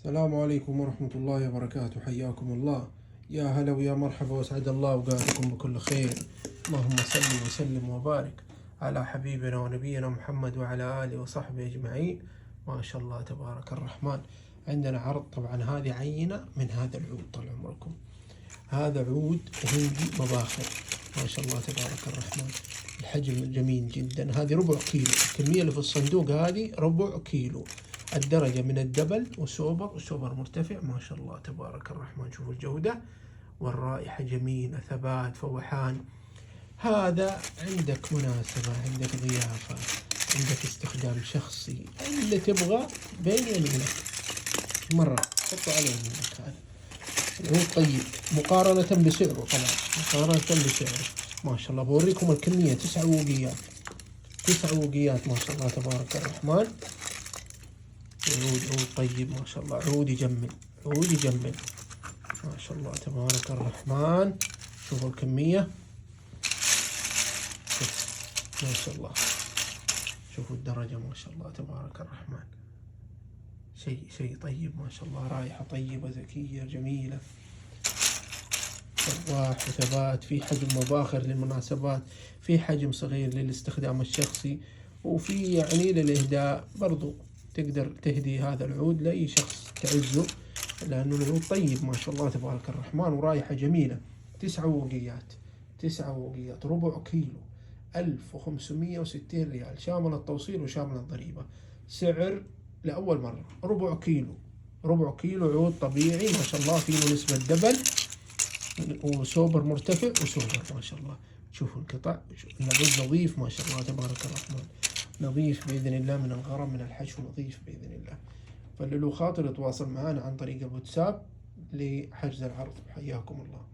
السلام عليكم ورحمة الله وبركاته. حياكم الله، يا هلا ويا مرحبا، واسعد الله اوقاتكم بكل خير. اللهم صل وسلم وبارك على حبيبنا ونبينا محمد وعلى آله وصحبه أجمعين. ما شاء الله تبارك الرحمن. عندنا عرض، طبعا هذه عينة من هذا العود. طال عمركم، هذا عود هندي مباخر، ما شاء الله تبارك الرحمن. الحجم جميل جدا. هذه ربع كيلو، الكمية اللي في الصندوق هذه ربع كيلو. الدرجة من الدبل وسوبر مرتفع، ما شاء الله تبارك الرحمن. شوفوا الجودة والرائحة جميلة، ثبات، فوحان. هذا عندك مناسبة، عندك ضيافة، عندك استخدام شخصي، اللي تبغى بين يمينك مرة حطوا عليه يمينك. هذا العود طيب مقارنة بسعره، طبعا مقارنة بسعره ما شاء الله. بوريكم الكمية، 9 وقيات، 9 وقيات ما شاء الله تبارك الرحمن. عود طيب ما شاء الله، عود يجمل، عود يجمل ما شاء الله تبارك الرحمن. شوفوا الكمية، ما شاء الله. شوفوا الدرجة، ما شاء الله تبارك الرحمن. شيء طيب ما شاء الله. رائحة طيبة ذكية جميلة، فواح وثبات. في حجم مباخر للمناسبات، في حجم صغير للاستخدام الشخصي، وفي يعني للإهداء برضو. تقدر تهدي هذا العود لأي شخص تعزه، لأنه العود طيب ما شاء الله تبارك الرحمن، ورائحة جميلة. 9 وقيات، 9 وقيات، ربع كيلو، 1560 ريال شامل التوصيل وشامل الضريبة. سعر لأول مرة ربع كيلو، ربع كيلو عود طبيعي ما شاء الله. فيه نسبة دبل وسوبر مرتفع وسوبر ما شاء الله. شوفوا القطع، العود نظيف ما شاء الله تبارك الرحمن، نظيف بإذن الله، من الغرم من الحشو نظيف بإذن الله. فاللي له خاطر يتواصل معنا عن طريق الواتساب لحجز العرض. حياكم الله.